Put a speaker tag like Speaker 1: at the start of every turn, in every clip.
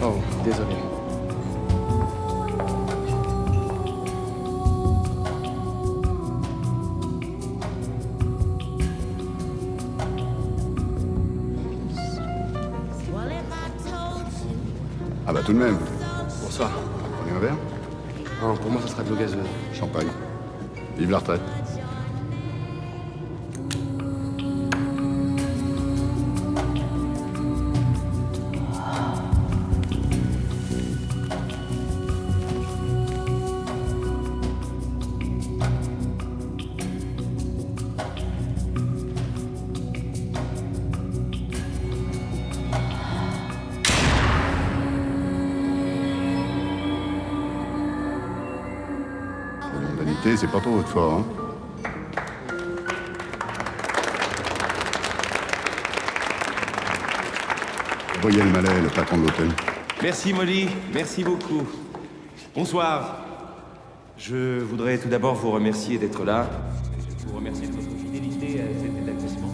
Speaker 1: Oh, désolé.
Speaker 2: Ah bah tout de même.
Speaker 1: Bonsoir.
Speaker 2: Prenez un verre?
Speaker 1: Non, pour moi, ça sera de l'eau gazeuse.
Speaker 2: Champagne. Vive la retraite. La mondanité, c'est pas trop votre fort, hein? Voyez le Malais, le patron de l'hôtel.
Speaker 3: Merci Molly, merci beaucoup. Bonsoir. Je voudrais tout d'abord vous remercier d'être là. Vous remercier de votre fidélité à cet établissement.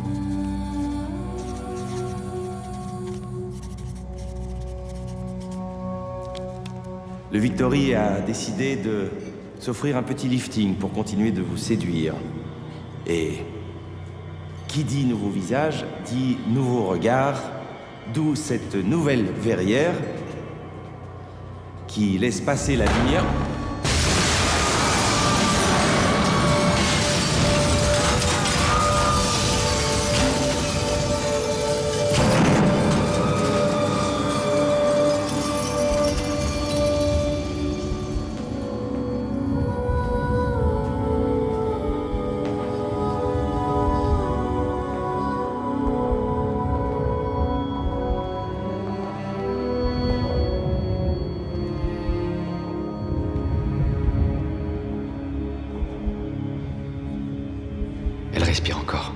Speaker 3: Le Victory a décidé de s'offrir un petit lifting pour continuer de vous séduire. Et qui dit nouveau visage, dit nouveau regard, d'où cette nouvelle verrière qui laisse passer la lumière.
Speaker 4: Elle respire encore.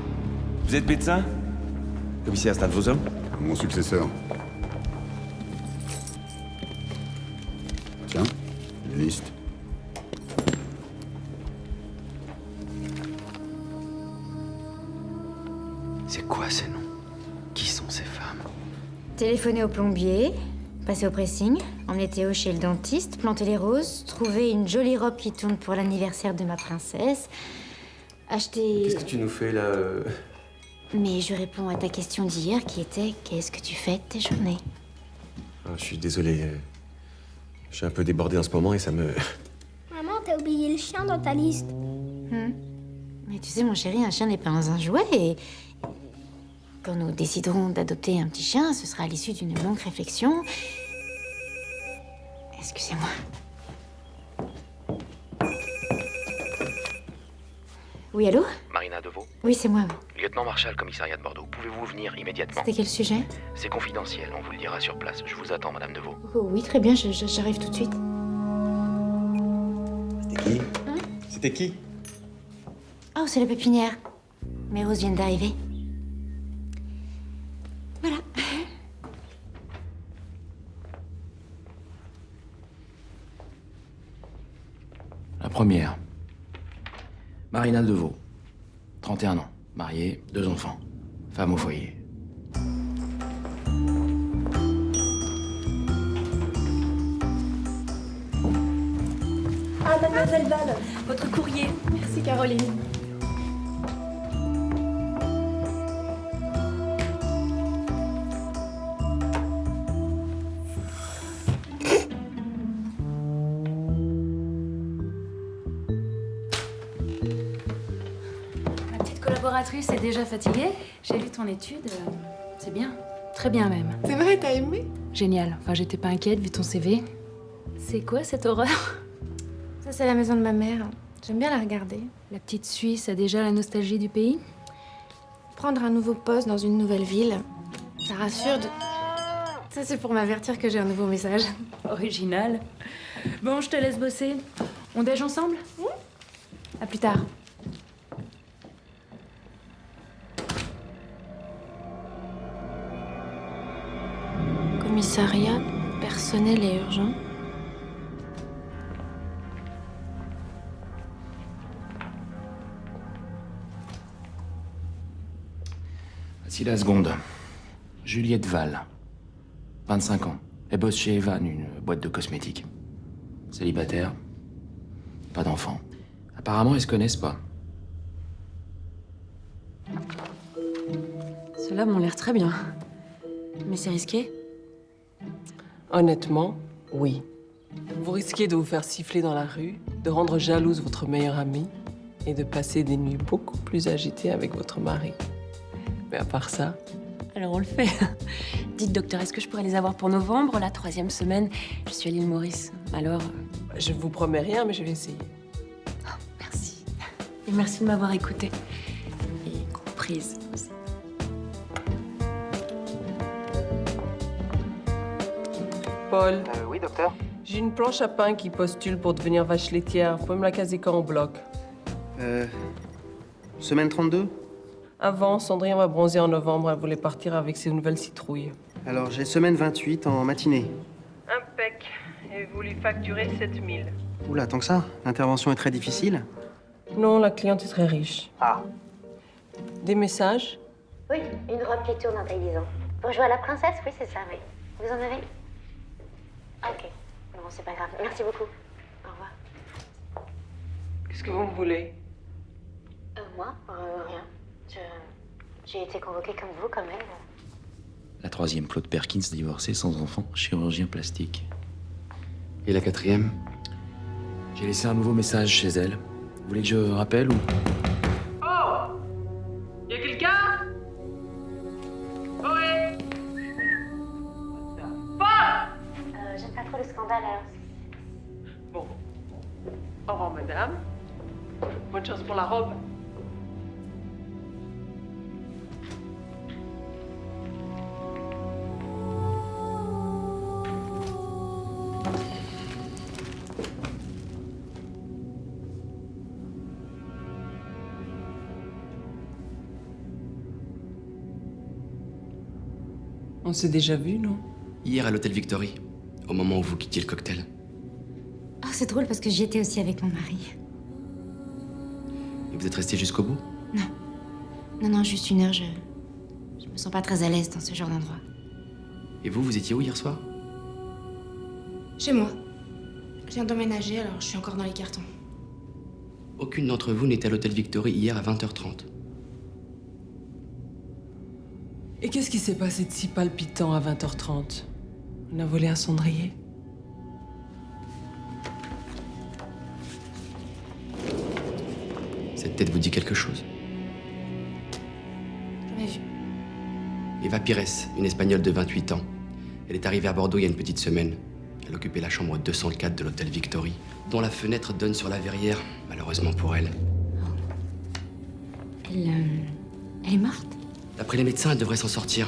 Speaker 3: Vous êtes médecin? Commissaire Stanfosom?
Speaker 2: Mon successeur. Tiens, une liste.
Speaker 4: C'est quoi ces noms? Qui sont ces femmes?
Speaker 5: Téléphoner au plombier, passer au pressing, emmener Théo chez le dentiste, planter les roses, trouver une jolie robe qui tourne pour l'anniversaire de ma princesse, acheter...
Speaker 1: Qu'est-ce que tu nous fais, là
Speaker 5: Mais je réponds à ta question d'hier qui était « Qu'est-ce que tu fais de tes journées ?»
Speaker 1: Ah, je suis désolé. Je suis un peu débordé en ce moment et ça me...
Speaker 6: Maman, t'as oublié le chien dans ta liste.
Speaker 5: Mais tu sais, mon chéri, un chien n'est pas un jouet et... Quand nous déciderons d'adopter un petit chien, ce sera à l'issue d'une longue réflexion. Excusez-moi. Oui, allô?
Speaker 4: Marina Deveau,
Speaker 5: Oui, c'est moi.
Speaker 4: lieutenant Marshal, commissariat de Bordeaux. Pouvez-vous venir immédiatement?
Speaker 5: C'était quel sujet?
Speaker 4: C'est confidentiel, on vous le dira sur place. Je vous attends, Madame Deveau.
Speaker 5: Oh, oui, très bien, j'arrive tout de suite.
Speaker 1: C'était qui? C'était qui?
Speaker 5: Oh, c'est la pépinière. Mes roses viennent d'arriver. Voilà.
Speaker 7: La première. Marina Deveau. 31 ans. Mariée, 2 enfants. Femme au foyer.
Speaker 8: Ah, mademoiselle Val, votre courrier. Merci, Caroline.
Speaker 9: Ma petite collaboratrice est déjà fatiguée. J'ai lu ton étude. C'est bien. Très bien même.
Speaker 8: C'est vrai, t'as aimé?
Speaker 9: Génial. Enfin, j'étais pas inquiète vu ton CV. C'est quoi cette horreur?
Speaker 5: Ça, c'est la maison de ma mère. J'aime bien la regarder.
Speaker 9: La petite Suisse a déjà la nostalgie du pays?
Speaker 5: Prendre un nouveau poste dans une nouvelle ville, ça rassure de... Ça, c'est pour m'avertir que j'ai un nouveau message.
Speaker 9: Original. Bon, je te laisse bosser. On déj ensemble? À plus tard.
Speaker 5: Commissariat, personnel et urgent.
Speaker 7: Voici la seconde. Juliette Val. 25 ans. Elle bosse chez Evan, une boîte de cosmétiques. Célibataire, pas d'enfant. Apparemment, ils se connaissent pas.
Speaker 10: Ceux-là m'ont l'air très bien. Mais c'est risqué?
Speaker 11: Honnêtement, oui. Vous risquez de vous faire siffler dans la rue, de rendre jalouse votre meilleure amie et de passer des nuits beaucoup plus agitées avec votre mari. Mais à part ça...
Speaker 10: Alors on le fait. Dites, docteur, est-ce que je pourrais les avoir pour novembre, la 3e semaine? Je suis à l'île Maurice. Alors...
Speaker 11: Je vous promets rien, mais je vais essayer.
Speaker 10: Oh, merci. Et merci de m'avoir écoutée. Et comprise aussi.
Speaker 11: Paul.
Speaker 12: Oui, docteur.
Speaker 11: J'ai une planche à pain qui postule pour devenir vache laitière. Vous pouvez me la caser quand on bloque?
Speaker 12: Semaine 32?
Speaker 11: Avant, Cendrillon va bronzer en novembre. Elle voulait partir avec ses nouvelles citrouilles.
Speaker 12: Alors, j'ai semaine 28 en matinée.
Speaker 11: Impec. Et vous lui facturez 7000.
Speaker 12: Oula, tant que ça? L'intervention est très difficile?
Speaker 11: Non, la cliente est très riche.
Speaker 12: Ah.
Speaker 11: Des messages?
Speaker 5: Oui, une robe qui tourne en taillisant. Pour jouer à la princesse, oui, c'est ça, oui. Vous en avez? Ok. Non, c'est pas grave. Merci beaucoup. Au revoir.
Speaker 11: Qu'est-ce que vous me voulez?
Speaker 5: Moi? Rien. J'ai été convoquée comme vous, comme elle.
Speaker 7: La 3e, Claude Perkins, divorcé, sans enfant, chirurgien plastique.
Speaker 1: Et la 4e?
Speaker 7: J'ai laissé un nouveau message chez elle. Vous voulez que je rappelle ou...
Speaker 11: Oh! Y'a quelqu'un? Oui!
Speaker 5: J'aime pas trop le scandale, alors.
Speaker 11: Bon. Au revoir, madame. Bonne chance pour la robe. On s'est déjà vu, non?
Speaker 13: Hier à l'hôtel Victory, au moment où vous quittiez le cocktail.
Speaker 5: Oh, c'est drôle parce que j'y étais aussi avec mon mari.
Speaker 13: Et vous êtes resté jusqu'au bout?
Speaker 5: Non, juste 1 heure, je me sens pas très à l'aise dans ce genre d'endroit.
Speaker 13: Et vous étiez où hier soir?
Speaker 14: Chez moi. Je viens d'emménager, alors je suis encore dans les cartons.
Speaker 13: Aucune d'entre vous n'était à l'hôtel Victory hier à 20h30.
Speaker 11: Et qu'est-ce qui s'est passé de si palpitant à 20h30? On a volé un cendrier?
Speaker 13: Cette tête vous dit quelque chose?
Speaker 14: J'avais vu.
Speaker 13: Eva Pires, une Espagnole de 28 ans. Elle est arrivée à Bordeaux il y a une petite semaine. Elle occupait la chambre 204 de l'hôtel Victory, dont la fenêtre donne sur la verrière, malheureusement pour elle.
Speaker 5: Elle est morte?
Speaker 13: D'après les médecins, elle devrait s'en sortir.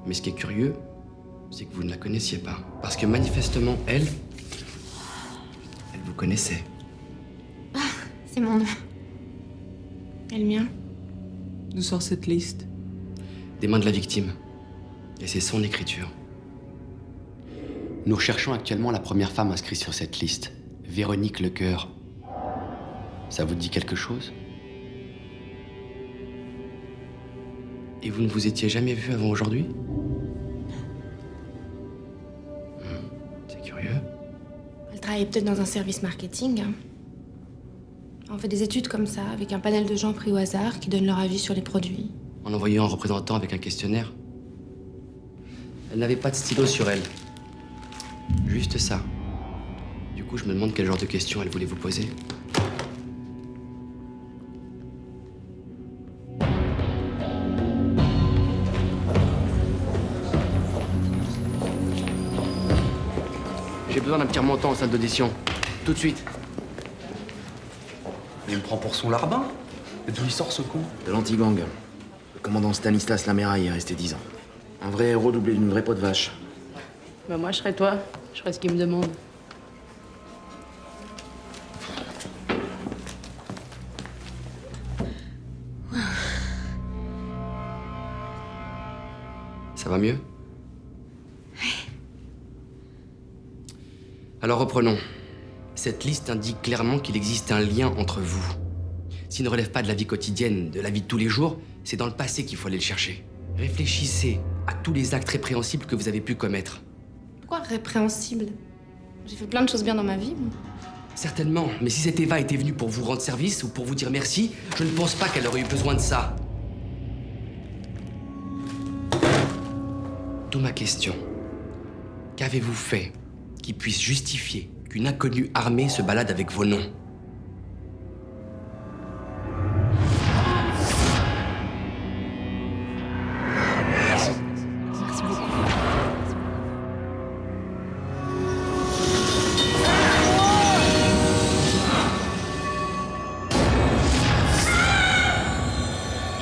Speaker 13: Mais ce qui est curieux, c'est que vous ne la connaissiez pas. Parce que manifestement, elle vous connaissait.
Speaker 14: C'est mon nom. Et le mien?
Speaker 11: D'où sort cette liste?
Speaker 13: Des mains de la victime. Et c'est son écriture. Nous recherchons actuellement la première femme inscrite sur cette liste. Véronique Lecoeur. Ça vous dit quelque chose? Et vous ne vous étiez jamais vu avant aujourd'hui? C'est curieux.
Speaker 14: Elle travaille peut-être dans un service marketing. Hein. On fait des études comme ça, avec un panel de gens pris au hasard qui donnent leur avis sur les produits.
Speaker 13: En envoyant un représentant avec un questionnaire. Elle n'avait pas de stylo sur elle. Juste ça. Du coup, je me demande quel genre de questions elle voulait vous poser. J'ai besoin d'un petit remontant en salle d'audition. Tout de suite.
Speaker 15: Il me prend pour son larbin. D'où il sort ce con?
Speaker 7: De l'anti-gang. Le commandant Stanislas Laméraille est resté 10 ans. Un vrai héros doublé d'une vraie peau de vache.
Speaker 8: Bah moi, je serais toi. Je ferais ce qu'il me demande.
Speaker 13: Ça va mieux? Alors reprenons. Cette liste indique clairement qu'il existe un lien entre vous. S'il ne relève pas de la vie quotidienne, de la vie de tous les jours, c'est dans le passé qu'il faut aller le chercher. Réfléchissez à tous les actes répréhensibles que vous avez pu commettre.
Speaker 14: Pourquoi répréhensible? J'ai fait plein de choses bien dans ma vie. Moi.
Speaker 13: Certainement, mais si cette Eva était venue pour vous rendre service ou pour vous dire merci, je ne pense pas qu'elle aurait eu besoin de ça. D'où ma question. Qu'avez-vous fait qui puisse justifier qu'une inconnue armée se balade avec vos noms?
Speaker 11: Merci. Merci beaucoup.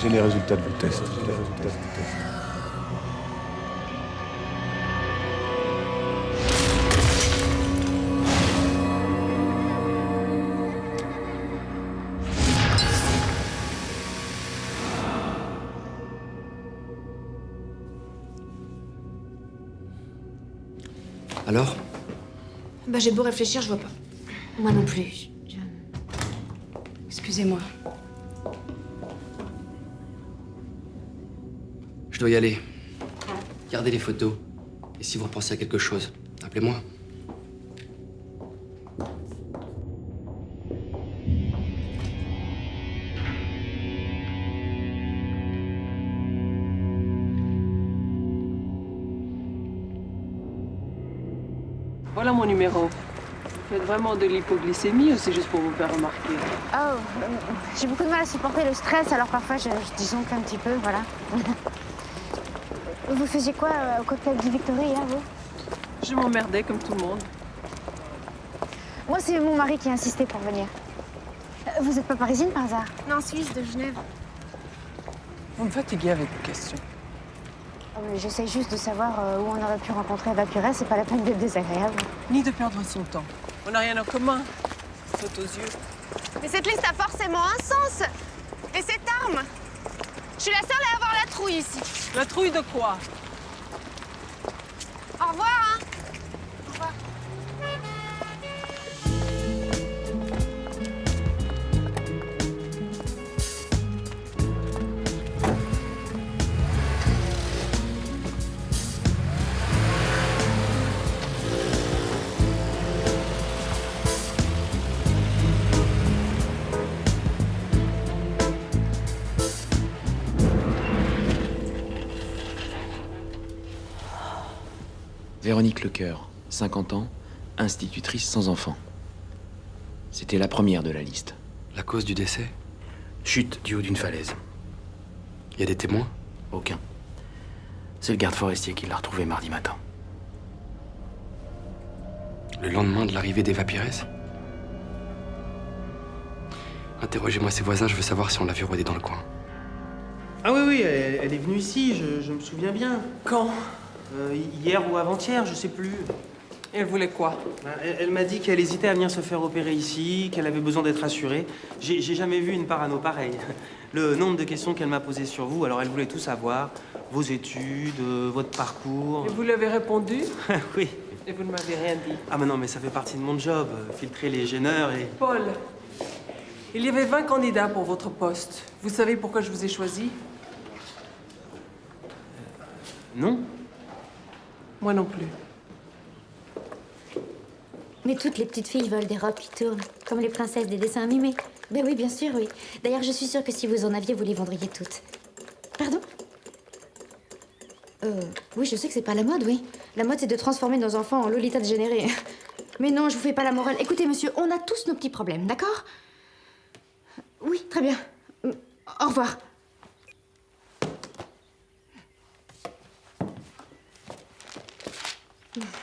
Speaker 1: J'ai les résultats de vos tests.
Speaker 13: Alors?
Speaker 14: Bah j'ai beau réfléchir, je vois pas.
Speaker 5: Moi non plus.
Speaker 14: Excusez-moi.
Speaker 13: Je dois y aller. Gardez les photos. Et si vous repensez à quelque chose, appelez-moi.
Speaker 11: Voilà mon numéro. Vous faites vraiment de l'hypoglycémie ou c'est juste pour vous faire remarquer?
Speaker 5: Oh, j'ai beaucoup de mal à supporter le stress, alors parfois je disjoncle un petit peu, voilà. Vous faisiez quoi au cocktail du Victory, hier, vous?
Speaker 11: Je m'emmerdais comme tout le monde.
Speaker 5: Moi, c'est mon mari qui a insisté pour venir. Vous n'êtes pas parisienne par hasard?
Speaker 14: Non, Suisse, de Genève.
Speaker 11: Vous me fatiguez avec vos questions.
Speaker 5: Oh, j'essaie juste de savoir où on aurait pu rencontrer Eva Pires, c'est pas la peine d'être désagréable.
Speaker 11: Ni de perdre son temps. On n'a rien en commun. Ça saute aux yeux.
Speaker 16: Mais cette liste a forcément un sens. Et cette arme, je suis la seule à avoir la trouille ici.
Speaker 11: La trouille de quoi?
Speaker 16: Au revoir, hein. Au revoir.
Speaker 7: Véronique Lecoeur, 50 ans, institutrice sans enfant. C'était la première de la liste.
Speaker 13: La cause du décès?
Speaker 7: Chute du haut d'une falaise.
Speaker 13: Il y a des témoins?
Speaker 7: Aucun. C'est le garde forestier qui l'a retrouvée mardi matin.
Speaker 13: Le lendemain de l'arrivée d'Eva Pires? Interrogez-moi ses voisins, je veux savoir si on l'a vu rôder dans le coin.
Speaker 12: Ah oui, elle est venue ici, je me souviens bien.
Speaker 11: Quand?
Speaker 12: Hier ou avant-hier, je sais plus.
Speaker 11: Elle voulait quoi?
Speaker 12: Elle m'a dit qu'elle hésitait à venir se faire opérer ici, qu'elle avait besoin d'être assurée. J'ai jamais vu une parano pareille. Le nombre de questions qu'elle m'a posées sur vous, alors elle voulait tout savoir. Vos études, votre parcours.
Speaker 11: Et vous lui avez répondu?
Speaker 12: Oui.
Speaker 11: Et vous ne m'avez rien dit?
Speaker 12: Ah mais non, mais ça fait partie de mon job, filtrer les gêneurs et...
Speaker 11: Paul, il y avait 20 candidats pour votre poste. Vous savez pourquoi je vous ai choisi?
Speaker 12: Non.
Speaker 11: Moi non plus.
Speaker 5: Mais toutes les petites filles veulent des robes qui tournent, comme les princesses des dessins animés. Ben oui, bien sûr, oui. D'ailleurs, je suis sûre que si vous en aviez, vous les vendriez toutes. Pardon? Oui, je sais que c'est pas la mode, oui. La mode, c'est de transformer nos enfants en Lolita dégénérés. Mais non, je vous fais pas la morale. Écoutez, monsieur, on a tous nos petits problèmes, d'accord? Oui, très bien. Au revoir.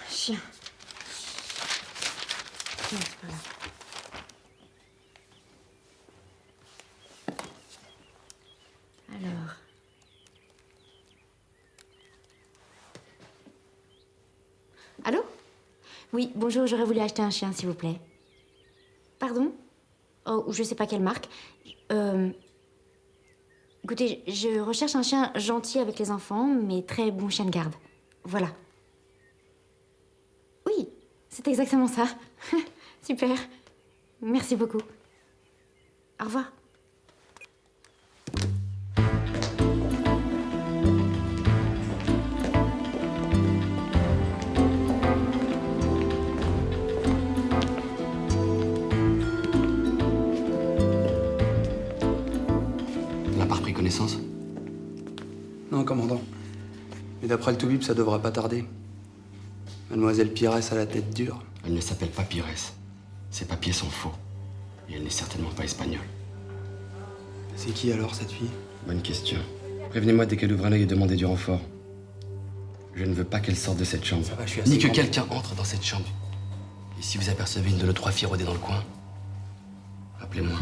Speaker 5: Chien. Non, c'est pas grave. Alors. Allô? Oui, bonjour, j'aurais voulu acheter un chien, s'il vous plaît. Pardon? Oh, je sais pas quelle marque. Écoutez, je recherche un chien gentil avec les enfants, mais très bon chien de garde. Voilà. Oui, c'est exactement ça. Super. Merci beaucoup. Au revoir.
Speaker 15: d'après le Toubib, ça devra pas tarder. Mademoiselle Pires a la tête dure.
Speaker 13: Elle ne s'appelle pas Pires. Ses papiers sont faux. Et elle n'est certainement pas espagnole.
Speaker 15: C'est qui alors, cette fille?
Speaker 13: Bonne question. Prévenez-moi dès qu'elle ouvre un œil et demandez du renfort. Je ne veux pas qu'elle sorte de cette chambre.
Speaker 15: Ça va, je suis assez
Speaker 13: Ni que
Speaker 15: grand.
Speaker 13: quelqu'un entre dans cette chambre. Et si vous apercevez une de nos 3 filles rôder dans le coin, appelez-moi.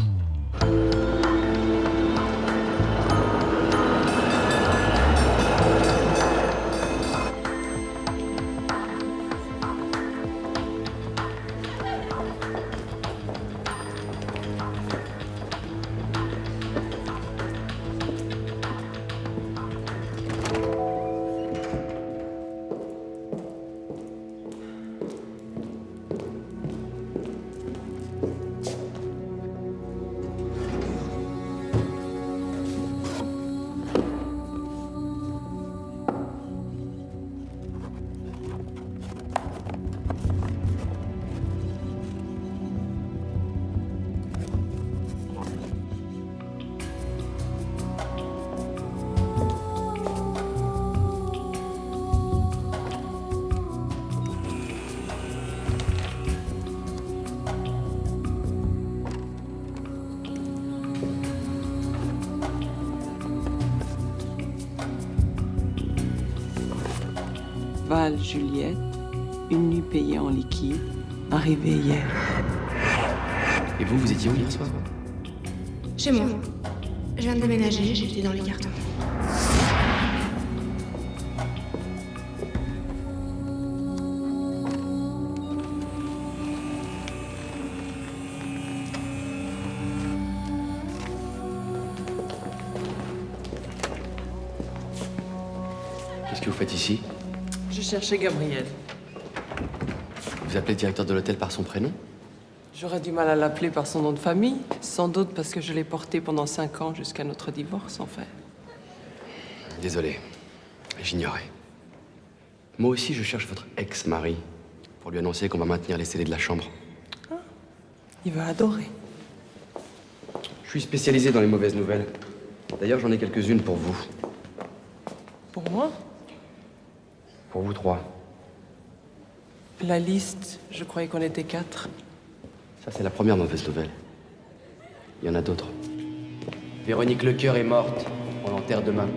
Speaker 11: Val Juliette, une nuit payée en liquide, arrivée hier.
Speaker 13: Et vous, vous étiez où hier soir?
Speaker 14: Chez moi. Je viens de déménager, j'étais dans les cartons.
Speaker 13: Qu'est-ce que vous faites ici?
Speaker 11: Je cherchais Gabriel.
Speaker 13: Vous appelez le directeur de l'hôtel par son prénom?
Speaker 11: J'aurais du mal à l'appeler par son nom de famille, sans doute parce que je l'ai porté pendant 5 ans jusqu'à notre divorce, en fait.
Speaker 13: Désolé, j'ignorais. Moi aussi, je cherche votre ex-mari pour lui annoncer qu'on va maintenir les scellés de la chambre.
Speaker 11: Il va adorer.
Speaker 13: Je suis spécialisé dans les mauvaises nouvelles. D'ailleurs, j'en ai quelques-unes pour vous.
Speaker 11: Pour moi,
Speaker 13: Pour vous 3.
Speaker 11: la liste, je croyais qu'on était 4.
Speaker 13: Ça, c'est la première mauvaise nouvelle. Il y en a d'autres. Véronique Lecoeur est morte. On l'enterre demain.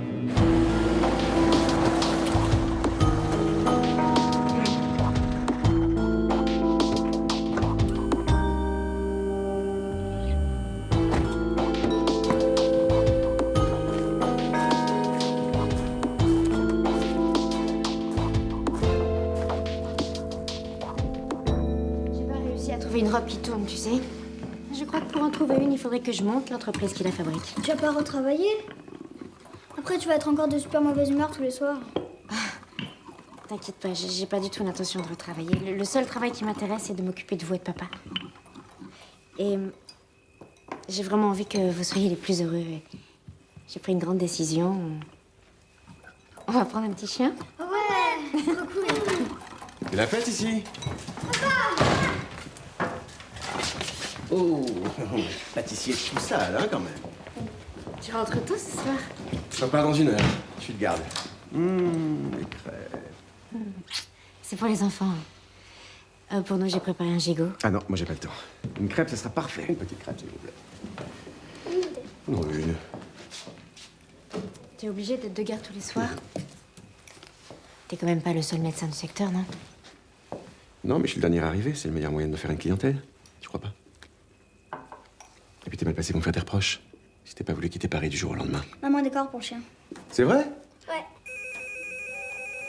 Speaker 5: J'ai pas réussi à trouver une robe qui tourne, tu sais. Je crois que pour en trouver une, il faudrait que je monte l'entreprise qui la fabrique.
Speaker 6: Tu vas pas retravailler? Après, tu vas être encore de super mauvaise humeur tous les soirs.
Speaker 5: T'inquiète pas, j'ai pas du tout l'intention de retravailler. Le seul travail qui m'intéresse, c'est de m'occuper de vous et de papa. Et j'ai vraiment envie que vous soyez les plus heureux. J'ai pris une grande décision. On va prendre un petit chien.
Speaker 6: Ouais, trop cool.
Speaker 1: C'est la fête ici. Oh, pâtissier tout sale, hein, quand même.
Speaker 5: Tu rentres tôt ce soir?
Speaker 1: Je repars dans 1 heure. Je suis de garde. Les crêpes.
Speaker 5: C'est pour les enfants. Pour nous, j'ai préparé un gigot.
Speaker 1: Ah non, moi j'ai pas le temps. Une crêpe, ça sera parfait. Une petite crêpe, s'il vous plaît. Non, une.
Speaker 5: T'es obligé d'être de garde tous les soirs? T'es quand même pas le seul médecin du secteur, non?
Speaker 1: Non, mais je suis le dernier arrivé. C'est le meilleur moyen de me faire une clientèle. Tu crois pas? Et puis t'es mal passé pour me faire des reproches. Si t'es pas voulu quitter Paris du jour au lendemain.
Speaker 6: Maman décore pour le chien.
Speaker 1: C'est vrai?
Speaker 6: Ouais.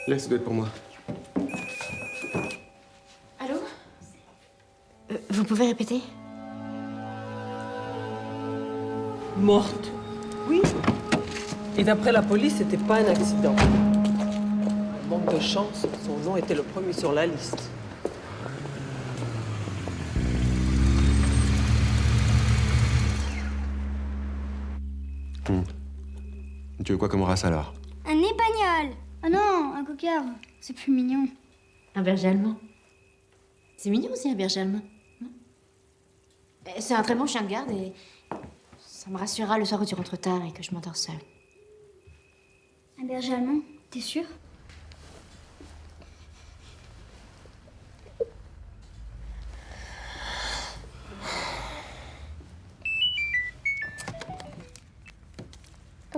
Speaker 1: Là, ça doit être pour moi.
Speaker 5: Allô? Vous pouvez répéter?
Speaker 11: Morte. Oui. Et d'après la police, c'était pas un accident. Manque de chance, son nom était le premier sur la liste.
Speaker 1: Tu veux quoi comme race alors?
Speaker 6: Un épagnol. Ah non, un cocker. C'est plus mignon.
Speaker 5: Un berger allemand. C'est mignon aussi, un berger allemand. Non? C'est un très bon chien de garde et ça me rassurera le soir où tu rentres tard et que je m'endors seule.
Speaker 6: Un berger allemand, t'es sûr?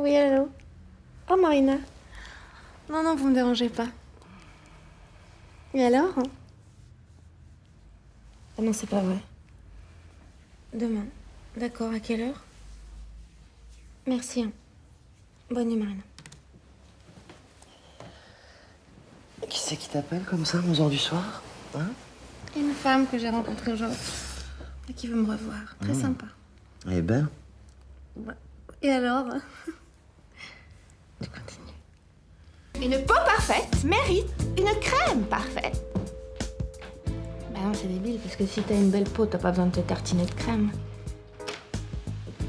Speaker 14: Oui, allô? Oh, Marina. Non, non, vous me dérangez pas. Et alors? Ah non, c'est pas vrai. Demain. D'accord, à quelle heure? Merci. Hein. Bonne nuit, Marina.
Speaker 17: Qui c'est qui t'appelle comme ça, 11h du soir? Hein?
Speaker 14: Une femme que j'ai rencontrée aujourd'hui et qui veut me revoir. Très sympa.
Speaker 17: Eh ben.
Speaker 14: Ouais. Et alors? Tu continues. Une peau parfaite mérite une crème parfaite. Bah non, c'est débile, parce que si t'as une belle peau, t'as pas besoin de te tartiner de crème.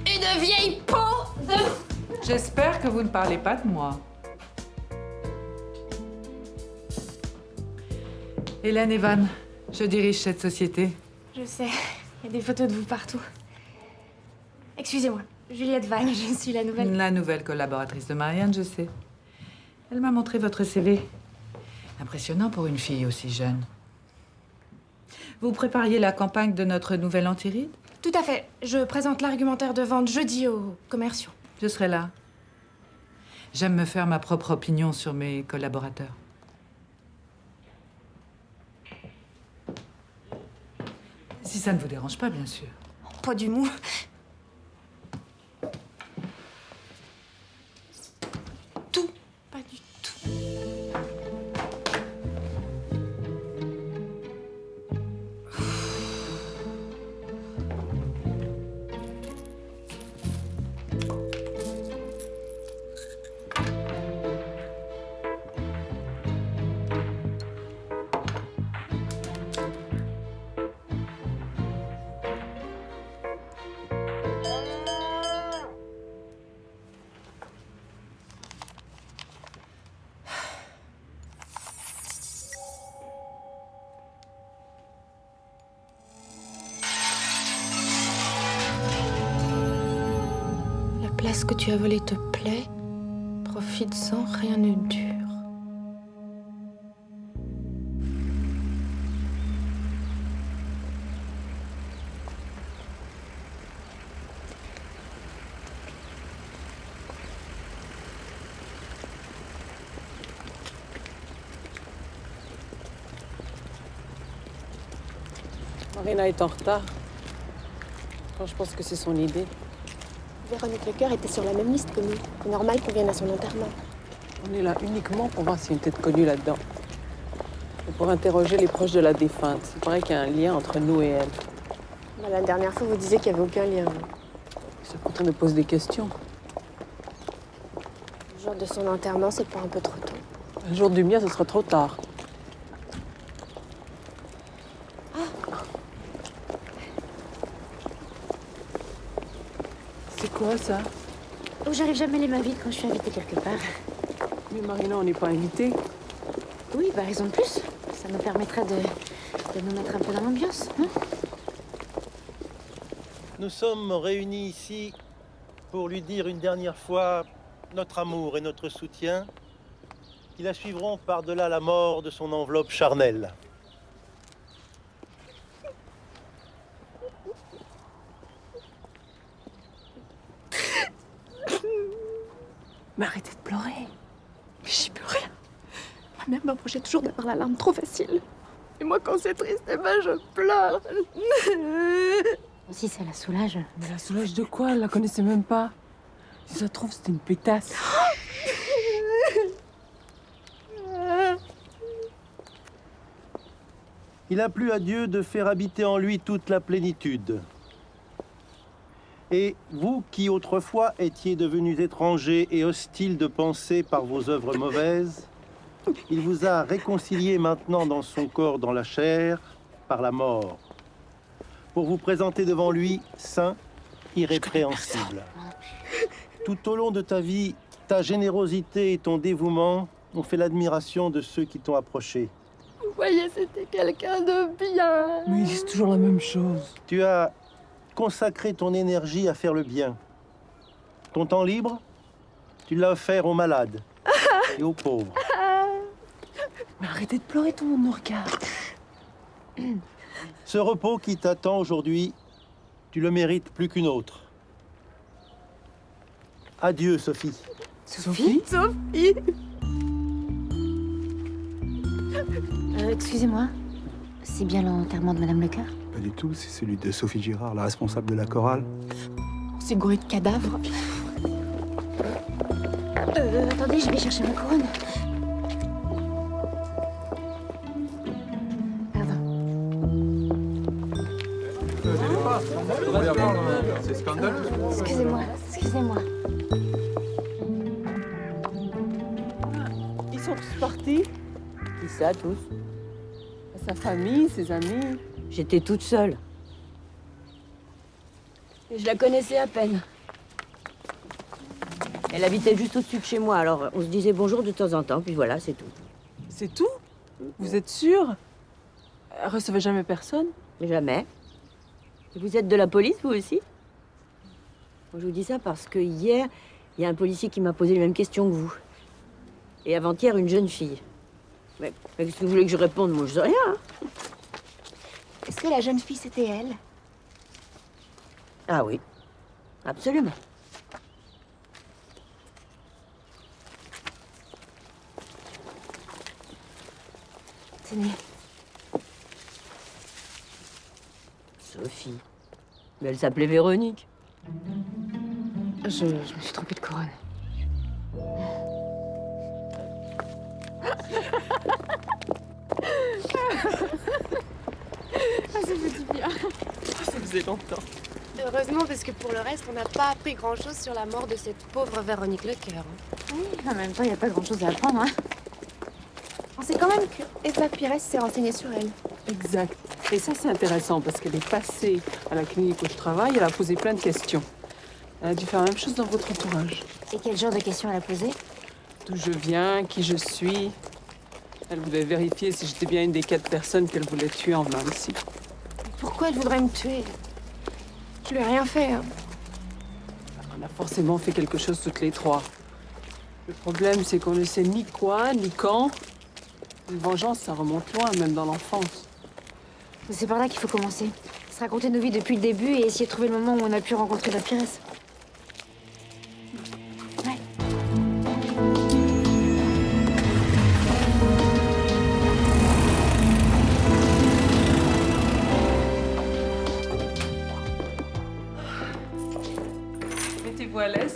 Speaker 14: Une vieille peau de...
Speaker 18: J'espère que vous ne parlez pas de moi. Hélène Evan, je dirige cette société.
Speaker 14: Je sais, il y a des photos de vous partout. Excusez-moi, Juliette Van, je suis la nouvelle...
Speaker 18: La nouvelle collaboratrice de Marianne, je sais. Elle m'a montré votre CV. Impressionnant pour une fille aussi jeune. Vous prépariez la campagne de notre nouvelle antiride?
Speaker 14: Tout à fait. Je présente l'argumentaire de vente jeudi aux commerciaux.
Speaker 18: Je serai là. J'aime me faire ma propre opinion sur mes collaborateurs. Si ça ne vous dérange pas, bien sûr.
Speaker 14: Pas du mou. Tout. Pas du tout. La place que tu as volée te plaît. Profite-en, rien ne dure.
Speaker 11: Marina est en retard. Quand je pense que c'est son idée.
Speaker 10: Véronique Lecoeur était sur la même liste que nous. C'est normal qu'on vienne à son enterrement.
Speaker 11: On est là uniquement pour voir s'il y a une tête connue là-dedans. Et pour interroger les proches de la défunte. Il paraît qu'il y a un lien entre nous et elle.
Speaker 10: Bah, la dernière fois, vous disiez qu'il n'y avait aucun lien.
Speaker 11: C'est quand on me pose des questions.
Speaker 10: Le jour de son enterrement, c'est pas un peu trop tôt.
Speaker 11: Le jour du mien, ce sera trop tard. C'est quoi ça?
Speaker 5: Oh, j'arrive jamais les mains vides quand je suis invitée quelque part.
Speaker 11: Mais Marina, on n'est pas invités.
Speaker 5: Oui, bah raison de plus. Ça nous permettrait de nous mettre un peu dans l'ambiance, hein?
Speaker 19: Nous sommes réunis ici pour lui dire une dernière fois notre amour et notre soutien, qui la suivront par-delà la mort de son enveloppe charnelle.
Speaker 14: Mais arrêtez de pleurer. Mais j'y peux rien. Ma mère m'approchait toujours d'avoir la larme trop facile. Et moi, quand c'est triste, eh ben, je pleure.
Speaker 5: Si ça la soulage.
Speaker 11: Mais la soulage de quoi? Elle la connaissait même pas. Si ça se trouve, c'était une pétasse.
Speaker 19: Il a plu à Dieu de faire habiter en lui toute la plénitude. Et vous qui autrefois étiez devenus étrangers et hostiles de pensée par vos œuvres mauvaises, il vous a réconciliés maintenant dans son corps, dans la chair, par la mort, pour vous présenter devant lui saint, irrépréhensible. Tout au long de ta vie, ta générosité et ton dévouement ont fait l'admiration de ceux qui t'ont approché.
Speaker 14: Vous voyez, c'était quelqu'un de bien.
Speaker 11: Mais ils disent toujours la même chose.
Speaker 19: Tu as consacré ton énergie à faire le bien. Ton temps libre, tu l'as offert aux malades et aux pauvres.
Speaker 11: Mais arrêtez de pleurer, tout le monde nous regarde.
Speaker 19: Ce repos qui t'attend aujourd'hui, tu le mérites plus qu'une autre. Adieu, Sophie.
Speaker 18: Sophie?
Speaker 14: Sophie.
Speaker 5: Excusez-moi, c'est bien l'enterrement de Madame Lecoeur?
Speaker 20: Pas du tout, c'est celui de Sophie Girard, la responsable de la chorale.
Speaker 14: C'est gouré de cadavres.
Speaker 5: Attendez, je vais chercher ma couronne.
Speaker 20: C'est scandaleux.
Speaker 5: Excusez-moi, excusez-moi.
Speaker 11: Ils sont tous partis. Qui ça, tous? Sa famille, ses amis.
Speaker 21: J'étais toute seule. Et je la connaissais à peine. Elle habitait juste au-dessus de chez moi, alors on se disait bonjour de temps en temps, puis voilà, c'est tout.
Speaker 11: C'est tout? Vous êtes sûr? Elle recevait jamais personne?
Speaker 21: Jamais. Et vous êtes de la police, vous aussi? Bon, je vous dis ça parce que hier, il y a un policier qui m'a posé les mêmes questions que vous. Et avant-hier, une jeune fille. Mais qu'est-ce que vous voulez que je réponde? Moi, je sais rien. Hein.
Speaker 14: Est-ce que la jeune fille, c'était elle?
Speaker 21: Ah oui, absolument.
Speaker 5: Tenez.
Speaker 21: Sophie. Mais elle s'appelait Véronique.
Speaker 5: Je me suis trompée de couronne.
Speaker 16: Ah, ça fait du bien.
Speaker 11: Ça faisait longtemps.
Speaker 16: Heureusement, parce que pour le reste, on n'a pas appris grand-chose sur la mort de cette pauvre Véronique Lecoeur.
Speaker 5: Oui, en même temps, il n'y a pas grand-chose à apprendre, hein.
Speaker 16: On sait quand même que Eva Pires s'est renseignée sur elle.
Speaker 11: Exact. Et ça, c'est intéressant parce qu'elle est passée à la clinique où je travaille, elle a posé plein de questions. Elle a dû faire la même chose dans votre entourage.
Speaker 5: Et quel genre de questions elle a posé?
Speaker 11: D'où je viens, qui je suis. Elle voulait vérifier si j'étais bien une des 4 personnes qu'elle voulait tuer en venant ici.
Speaker 16: Pourquoi elle voudrait me tuer? Je lui ai rien fait. Hein.
Speaker 11: On a forcément fait quelque chose toutes les 3. Le problème, c'est qu'on ne sait ni quoi, ni quand. Une vengeance, ça remonte loin, même dans l'enfance.
Speaker 5: C'est par là qu'il faut commencer. Se raconter nos vies depuis le début et essayer de trouver le moment où on a pu rencontrer la Pires. Ouais.
Speaker 11: Mettez-vous à l'aise.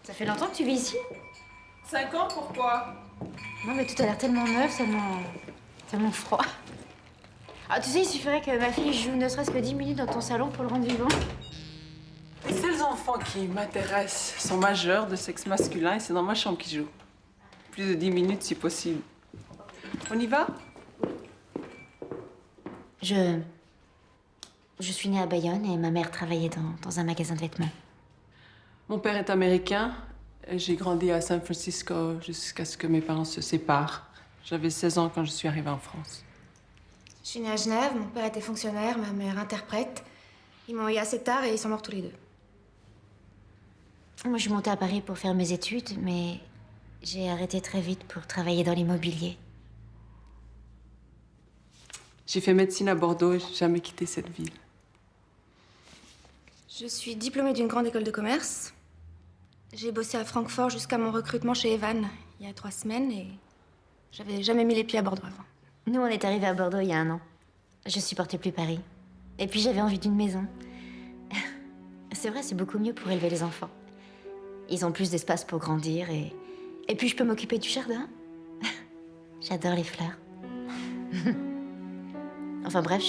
Speaker 5: Ça fait longtemps que tu vis ici?
Speaker 11: 5 ans, pourquoi?
Speaker 5: Non, mais tout a l'air tellement neuf, tellement froid. Ah, tu sais, il suffirait que ma fille joue ne serait-ce que 10 minutes dans ton salon pour le rendre vivant.
Speaker 11: Les seuls enfants qui m'intéressent sont majeurs, de sexe masculin, et c'est dans ma chambre qu'ils jouent. Plus de 10 minutes, si possible. On y va?
Speaker 5: Je suis née à Bayonne et ma mère travaillait dans un magasin de vêtements.
Speaker 11: Mon père est américain. J'ai grandi à San Francisco jusqu'à ce que mes parents se séparent. J'avais 16 ans quand je suis arrivée en France.
Speaker 14: Je suis née à Genève, mon père était fonctionnaire, ma mère interprète. Ils m'ont eu assez tard et ils sont morts tous les deux.
Speaker 5: Moi, je suis montée à Paris pour faire mes études, mais j'ai arrêté très vite pour travailler dans l'immobilier.
Speaker 11: J'ai fait médecine à Bordeaux et j'ai jamais quitté cette ville.
Speaker 14: Je suis diplômée d'une grande école de commerce. J'ai bossé à Francfort jusqu'à mon recrutement chez Evan, il y a 3 semaines, et j'avais jamais mis les pieds à Bordeaux avant.
Speaker 5: Nous, on est arrivés à Bordeaux il y a 1 an. Je supportais plus Paris. Et puis, j'avais envie d'une maison. C'est vrai, c'est beaucoup mieux pour élever les enfants. Ils ont plus d'espace pour grandir et puis, je peux m'occuper du jardin. J'adore les fleurs. Enfin bref,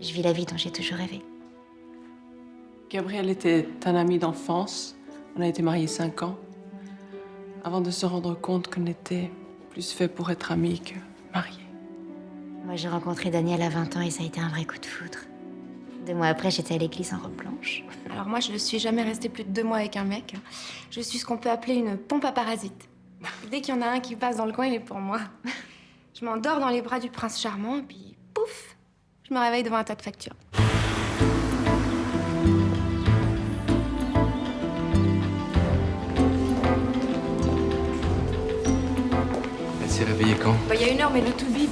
Speaker 5: je vis la vie dont j'ai toujours rêvé.
Speaker 11: Gabriel était un ami d'enfance. On a été mariés 5 ans. Avant de se rendre compte qu'on était plus fait pour être amis que mariés.
Speaker 5: Moi, j'ai rencontré Daniel à 20 ans et ça a été un vrai coup de foudre. 2 mois après, j'étais à l'église en robe blanche.
Speaker 14: Alors moi, je ne suis jamais restée plus de 2 mois avec un mec. Je suis ce qu'on peut appeler une pompe à parasites. Dès qu'il y en a un qui passe dans le coin, il est pour moi. Je m'endors dans les bras du prince charmant, et puis pouf, je me réveille devant un tas de factures.
Speaker 13: Elle s'est réveillée quand?
Speaker 14: Il y a 1 heure, mais le tout vite.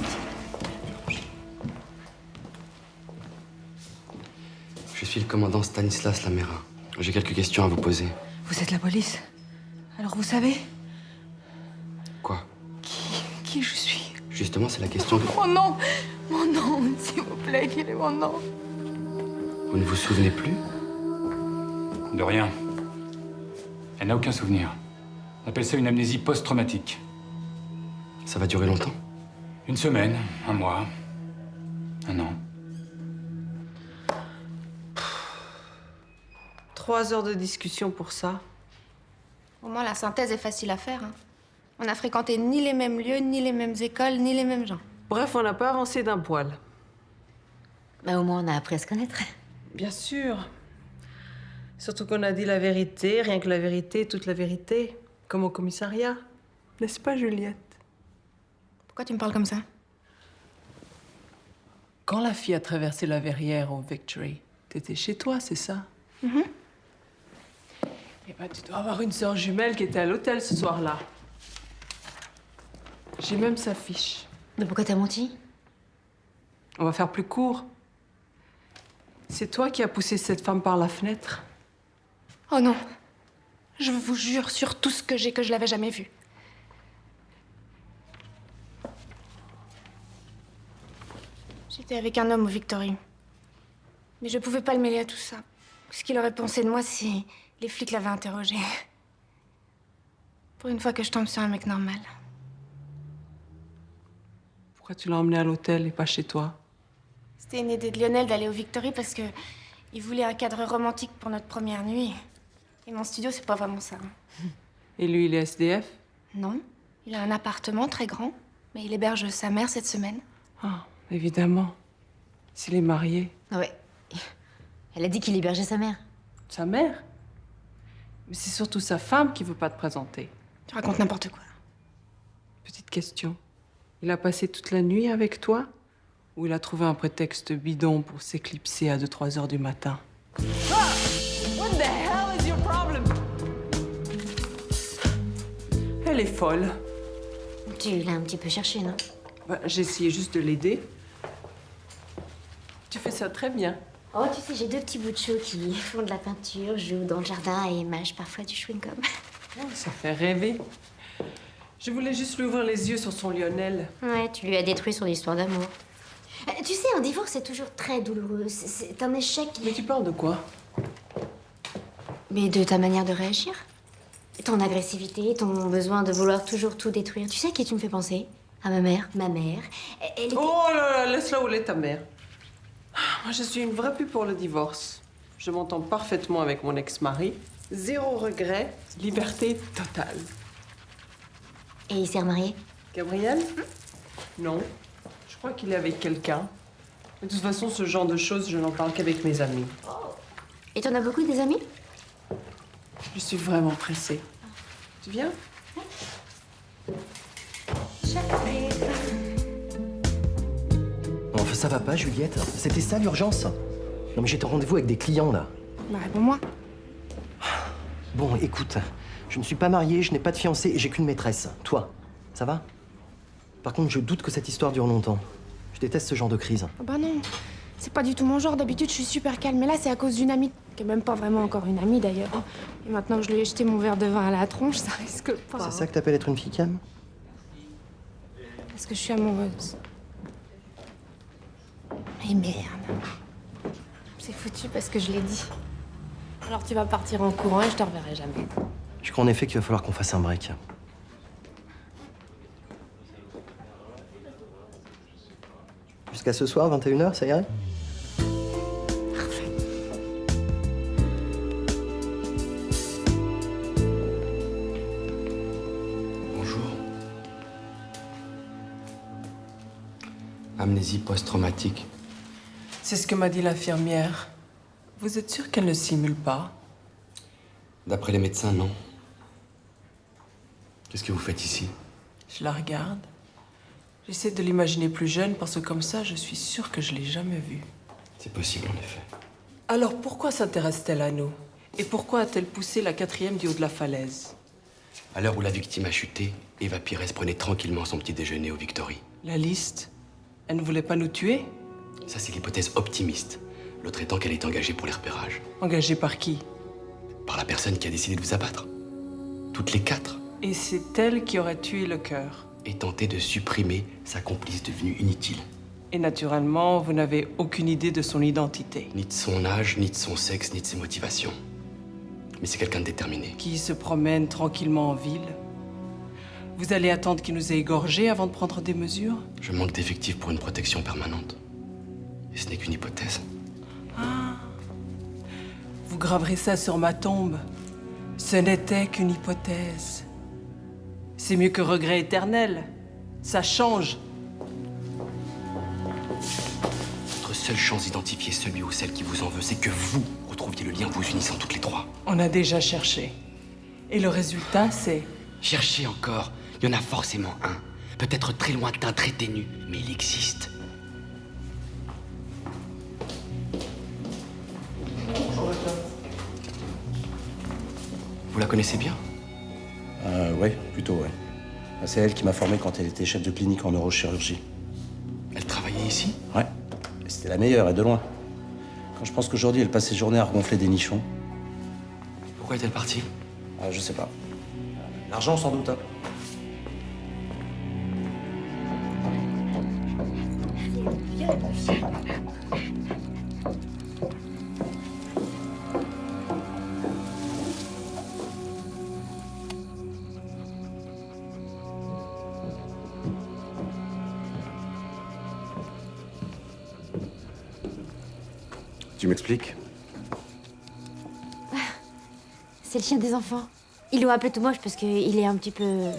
Speaker 13: Je suis le commandant Stanislas Lamera. J'ai quelques questions à vous poser.
Speaker 14: Vous êtes la police? Alors vous savez?
Speaker 13: Quoi?
Speaker 14: Qui je suis?
Speaker 13: Justement, c'est la question que...
Speaker 14: Mon nom! Mon nom, s'il vous plaît, quel est mon nom?
Speaker 13: Vous ne vous souvenez plus?
Speaker 3: De rien. Elle n'a aucun souvenir. On appelle ça une amnésie post-traumatique.
Speaker 13: Ça va durer longtemps?
Speaker 3: Une semaine, un mois, un an.
Speaker 11: 3 heures de discussion pour ça.
Speaker 14: Au moins, la synthèse est facile à faire. Hein. On n'a fréquenté ni les mêmes lieux, ni les mêmes écoles, ni les mêmes gens.
Speaker 11: Bref, on n'a pas avancé d'un poil.
Speaker 21: Bah, au moins, on a appris à se connaître.
Speaker 11: Bien sûr. Surtout qu'on a dit la vérité, rien que la vérité, toute la vérité. Comme au commissariat. N'est-ce pas, Juliette?
Speaker 14: Pourquoi tu me parles comme ça?
Speaker 11: Quand la fille a traversé la verrière au Victory, t'étais chez toi, c'est ça? Eh ben, tu dois avoir une sœur jumelle qui était à l'hôtel ce soir-là. J'ai même sa fiche.
Speaker 21: Mais pourquoi t'as menti?
Speaker 11: On va faire plus court. C'est toi qui as poussé cette femme par la fenêtre.
Speaker 14: Oh non. Je vous jure sur tout ce que j'ai que je l'avais jamais vue. J'étais avec un homme au Victory. Mais je pouvais pas le mêler à tout ça. Ce qu'il aurait pensé de moi si les flics l'avaient interrogé. Pour une fois que je tombe sur un mec normal.
Speaker 11: Pourquoi tu l'as emmené à l'hôtel et pas chez toi?
Speaker 14: C'était une idée de Lionel d'aller au Victory parce que il voulait un cadre romantique pour notre première nuit. Et mon studio, c'est pas vraiment ça.
Speaker 11: Et lui, il est SDF?
Speaker 14: Non. Il a un appartement très grand, mais il héberge sa mère cette semaine.
Speaker 11: Ah, évidemment. S'il est marié.
Speaker 21: Ouais. Elle a dit qu'il hébergeait sa mère.
Speaker 11: Sa mère? Mais c'est surtout sa femme qui veut pas te présenter.
Speaker 14: Tu racontes n'importe quoi.
Speaker 11: Petite question. Il a passé toute la nuit avec toi? Ou il a trouvé un prétexte bidon pour s'éclipser à 2-3 heures du matin?
Speaker 8: Ah! What the hell is your problem?
Speaker 11: Elle est folle.
Speaker 21: Tu l'as un petit peu cherché, non?
Speaker 11: Bah, j'ai essayé juste de l'aider. Tu fais ça très bien.
Speaker 21: Oh, tu sais, j'ai 2 petits bouts de chou qui font de la peinture, jouent dans le jardin et mâchent parfois du chewing-gum.
Speaker 11: Oh, ça fait rêver. Je voulais juste lui ouvrir les yeux sur son Lionel.
Speaker 21: Ouais, tu lui as détruit son histoire d'amour. Tu sais, un divorce, c'est toujours très douloureux. C'est un échec.
Speaker 11: Mais tu parles de quoi?
Speaker 21: Mais de ta manière de réagir. Ton agressivité, ton besoin de vouloir toujours tout détruire. Tu sais à qui tu me fais penser? À ma mère. Ma mère. Elle était...
Speaker 11: Oh là là, laisse-la où est ta mère. Moi, je suis une vraie pute pour le divorce. Je m'entends parfaitement avec mon ex-mari. 0 regret, liberté totale.
Speaker 21: Et il s'est remarié?
Speaker 11: Gabriel? Non. Je crois qu'il est avec quelqu'un. De toute façon, ce genre de choses, je n'en parle qu'avec mes amis.
Speaker 21: Et t'en as beaucoup des amis?
Speaker 11: Je suis vraiment pressée. Tu viens?
Speaker 17: Enfin, ça va pas, Juliette? C'était ça l'urgence? Non mais j'étais au rendez-vous avec des clients là.
Speaker 14: Bah réponds-moi.
Speaker 17: Bon, écoute, je ne suis pas marié, je n'ai pas de fiancé et j'ai qu'une maîtresse. Toi, ça va? Par contre, je doute que cette histoire dure longtemps. Je déteste ce genre de crise.
Speaker 14: Oh bah non. C'est pas du tout mon genre. D'habitude, je suis super calme. Mais là, c'est à cause d'une amie, qui est même pas vraiment encore une amie d'ailleurs. Et maintenant que je lui ai jeté mon verre de vin à la tronche, ça risque pas.
Speaker 17: C'est ça que t'appelles être une fille calme?
Speaker 14: Parce que je suis amoureuse. Mais merde. C'est foutu parce que je l'ai dit. Alors tu vas partir en courant et je te reverrai jamais.
Speaker 17: Je crois en effet qu'il va falloir qu'on fasse un break. Jusqu'à ce soir, 21h, ça irait?
Speaker 13: Bonjour. Amnésie post-traumatique.
Speaker 11: C'est ce que m'a dit l'infirmière. Vous êtes sûr qu'elle ne simule pas?
Speaker 13: D'après les médecins, non. Qu'est-ce que vous faites ici?
Speaker 11: Je la regarde. J'essaie de l'imaginer plus jeune parce que comme ça, je suis sûre que je l'ai jamais vue.
Speaker 13: C'est possible, en effet.
Speaker 11: Alors pourquoi s'intéresse-t-elle à nous? Et pourquoi a-t-elle poussé la 4e du haut de la falaise?
Speaker 13: À l'heure où la victime a chuté, Eva Pires prenait tranquillement son petit déjeuner au Victory.
Speaker 11: La liste? Elle ne voulait pas nous tuer?
Speaker 13: Ça, c'est l'hypothèse optimiste. L'autre étant qu'elle est engagée pour les repérages.
Speaker 11: Engagée par qui?
Speaker 13: Par la personne qui a décidé de vous abattre. Toutes les 4.
Speaker 11: Et c'est elle qui aurait tué le cœur.
Speaker 13: Et tenté de supprimer sa complice devenue inutile.
Speaker 11: Et naturellement, vous n'avez aucune idée de son identité.
Speaker 13: Ni de son âge, ni de son sexe, ni de ses motivations. Mais c'est quelqu'un de déterminé.
Speaker 11: Qui se promène tranquillement en ville. Vous allez attendre qu'il nous ait égorgés avant de prendre des mesures?
Speaker 13: Je manque d'effectifs pour une protection permanente. Et ce n'est qu'une hypothèse.
Speaker 11: Ah. Vous graverez ça sur ma tombe. Ce n'était qu'une hypothèse. C'est mieux que regret éternel. Ça change.
Speaker 13: Votre seule chance d'identifier celui ou celle qui vous en veut, c'est que vous retrouviez le lien vous unissant toutes les 3.
Speaker 11: On a déjà cherché. Et le résultat, c'est...
Speaker 13: Cherchez encore. Il y en a forcément un. Peut-être très lointain, très ténu, mais il existe. Vous la connaissez bien?
Speaker 2: Ouais, plutôt, ouais. C'est elle qui m'a formé quand elle était chef de clinique en neurochirurgie.
Speaker 13: Elle travaillait ici?
Speaker 2: Ouais. Et c'était la meilleure, et de loin. Quand je pense qu'aujourd'hui, elle passe ses journées à regonfler des nichons.
Speaker 13: Pourquoi est-elle partie?
Speaker 2: Je sais pas. L'argent, sans doute, hein.
Speaker 1: Tu m'expliques?
Speaker 5: C'est le chien des enfants. Ils l'ont appelé tout moche parce qu'il est un petit peu...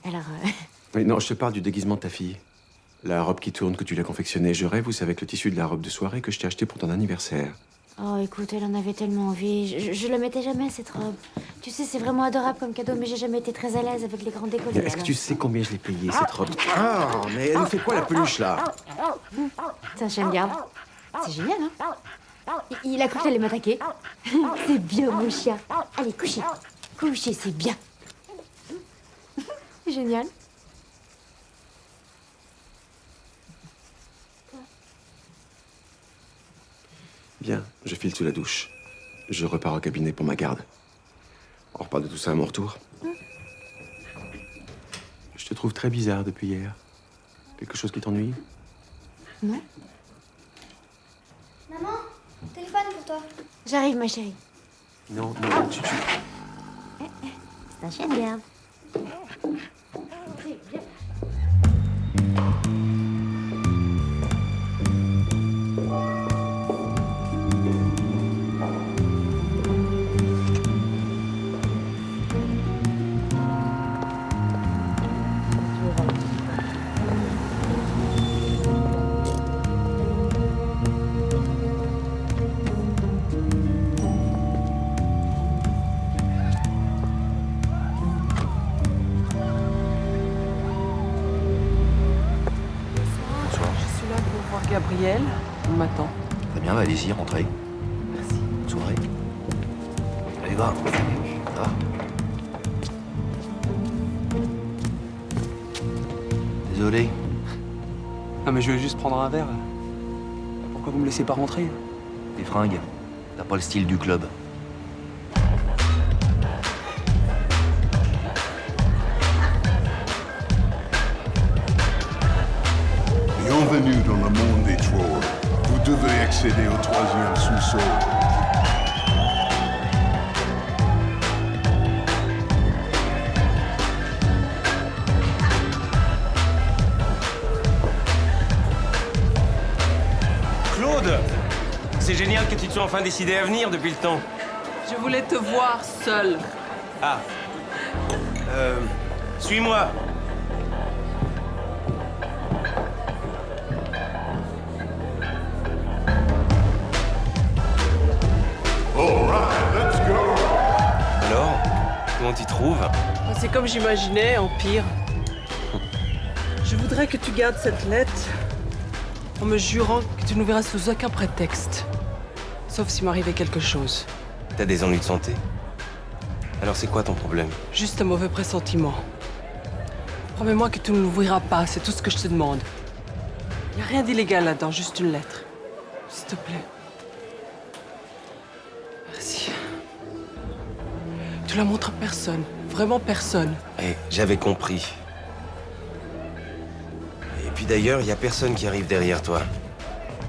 Speaker 5: Alors...
Speaker 1: Oui, non, je te parle du déguisement de ta fille. La robe qui tourne que tu l'as confectionnée. Je rêve, c'est avec le tissu de la robe de soirée que je t'ai acheté pour ton anniversaire.
Speaker 5: Oh, écoute, elle en avait tellement envie. Je la mettais jamais, cette robe. Tu sais, c'est vraiment adorable comme cadeau, mais j'ai jamais été très à l'aise avec les grands décolletés.
Speaker 1: Est-ce que tu sais combien je l'ai payée, cette robe? Ah, mais elle nous fait quoi, la peluche, là?
Speaker 5: C'est un chien de garde. C'est génial, hein? Il a cru que t'allais m'attaquer. C'est bien, mon chien. Allez, couchez. Couchez, c'est bien. C'est génial.
Speaker 1: Bien, je file sous la douche. Je repars au cabinet pour ma garde. On reparle de tout ça à mon retour. Je te trouve très bizarre depuis hier. Quelque chose qui t'ennuie?
Speaker 5: Non.
Speaker 6: Maman, téléphone pour toi.
Speaker 5: J'arrive, ma chérie.
Speaker 1: Non, tu...
Speaker 5: C'est un chien de garde.
Speaker 11: Gabriel, on m'attend.
Speaker 17: Très bien, allez-y, rentrez.
Speaker 11: Merci.
Speaker 17: Bonne soirée. Allez, va. Ça va? Désolé.
Speaker 15: Non mais je vais juste prendre un verre. Pourquoi vous me laissez pas rentrer?
Speaker 17: Tes fringues, t'as pas le style du club.
Speaker 22: Bienvenue dans le monde des trolls. Vous devez accéder au 3e sous-sol.
Speaker 12: Claude! C'est génial que tu te sois enfin décidé à venir depuis le temps.
Speaker 11: Je voulais te voir seul.
Speaker 12: Ah. Suis-moi. Alors, comment t'y trouves?
Speaker 11: C'est comme j'imaginais, en pire. Je voudrais que tu gardes cette lettre en me jurant que tu ne verras sous aucun prétexte. Sauf s'il m'arrivait quelque chose.
Speaker 12: T'as des ennuis de santé? Alors c'est quoi ton problème?
Speaker 11: Juste un mauvais pressentiment. Promets-moi que tu ne l'ouvriras pas, c'est tout ce que je te demande. Il n'y a rien d'illégal là-dedans, juste une lettre. S'il te plaît. Tu la montres à personne. Vraiment personne.
Speaker 4: Eh, j'avais compris. Et puis d'ailleurs, il y a personne qui arrive derrière toi.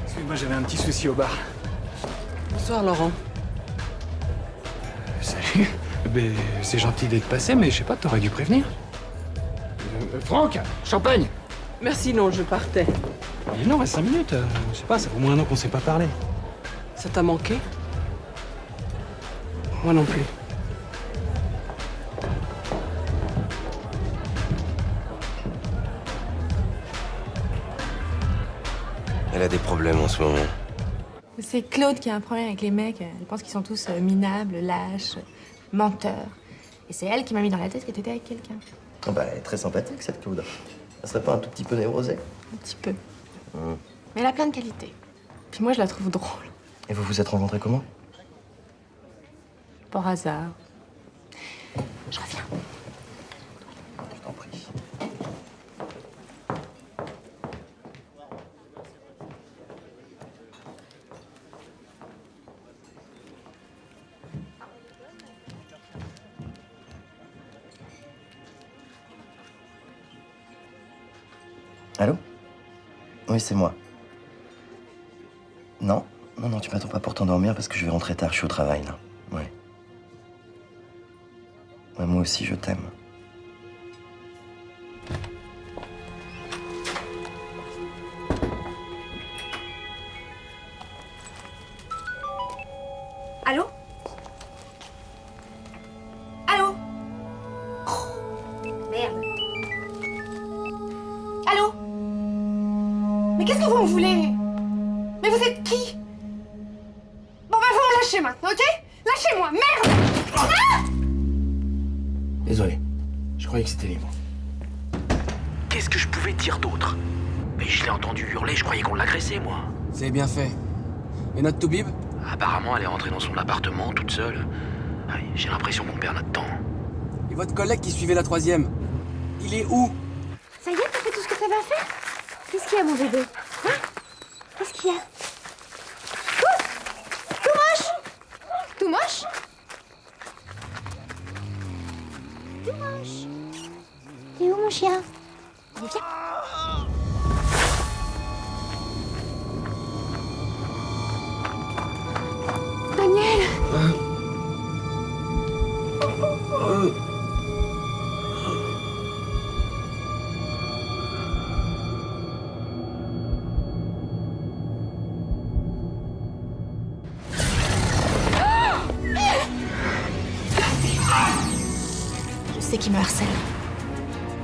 Speaker 3: Excuse-moi, j'avais un petit souci au bar.
Speaker 11: Bonsoir, Laurent.
Speaker 3: Salut. Ben, c'est gentil d'être passé, mais je sais pas, t'aurais dû prévenir. Franck, champagne.
Speaker 11: Merci, non, je partais.
Speaker 3: Mais non, reste 5 minutes. Je sais pas, ça fait au moins un an qu'on s'est pas parlé.
Speaker 11: Ça t'a manqué? Moi non plus.
Speaker 4: Elle a des problèmes en ce moment.
Speaker 14: C'est Claude qui a un problème avec les mecs. Elle pense qu'ils sont tous minables, lâches, menteurs. Et c'est elle qui m'a mis dans la tête que t'étais avec quelqu'un.
Speaker 17: Oh bah, elle est très sympathique, cette Claude. Elle serait pas un tout petit peu névrosée?
Speaker 14: Un petit peu. Mais elle a plein de qualités. Puis moi, je la trouve drôle.
Speaker 17: Et vous vous êtes rencontrés comment?
Speaker 14: Par hasard. Je reviens.
Speaker 17: Je t'en prie. Allô? Oui, c'est moi. Non, non, tu m'attends pas pour t'endormir parce que je vais rentrer tard, je suis au travail, là. Ouais. Ouais, moi aussi, je t'aime.
Speaker 14: Allô? Allô? Oh, merde. Allô? Mais qu'est-ce que vous me voulez? Mais vous êtes qui? Bon, bah, vous me lâchez maintenant, ok? Lâchez-moi, merde! Ah!
Speaker 7: Désolé, je croyais que c'était libre.
Speaker 9: Qu'est-ce que je pouvais dire d'autre? Mais je l'ai entendu hurler, je croyais qu'on l'agressait, moi.
Speaker 15: Vous avez bien fait. Et notre Toubib?
Speaker 9: Apparemment, elle est rentrée dans son appartement, toute seule. Ah oui, j'ai l'impression qu'on perd notre temps.
Speaker 15: Et votre collègue qui suivait la 3e? Il est où?
Speaker 14: Ça y est, t'as fait tout ce que t'avais à faire? Qu'est-ce qu'il y a, mon bébé? Hein? Qu'est-ce qu'il y a? Tout moche? Tout moche? Tout moche. T'es où, mon chien? Allez, viens. Daniel! Je sais qu'il me harcèle.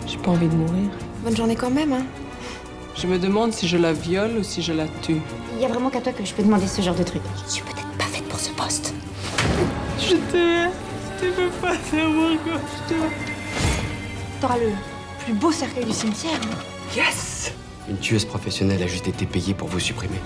Speaker 11: J'ai pas envie de mourir.
Speaker 14: Bonne journée quand même, hein.
Speaker 11: Je me demande si je la viole ou si je la tue.
Speaker 14: Il y a vraiment qu'à toi que je peux demander ce genre de truc. Je suis peut-être pas faite pour ce poste.
Speaker 11: Je t'aime. Tu peux pas savoir quoi je t'aime.
Speaker 14: T'auras le plus beau cercueil du cimetière.
Speaker 11: Yes!
Speaker 13: Une tueuse professionnelle a juste été payée pour vous supprimer.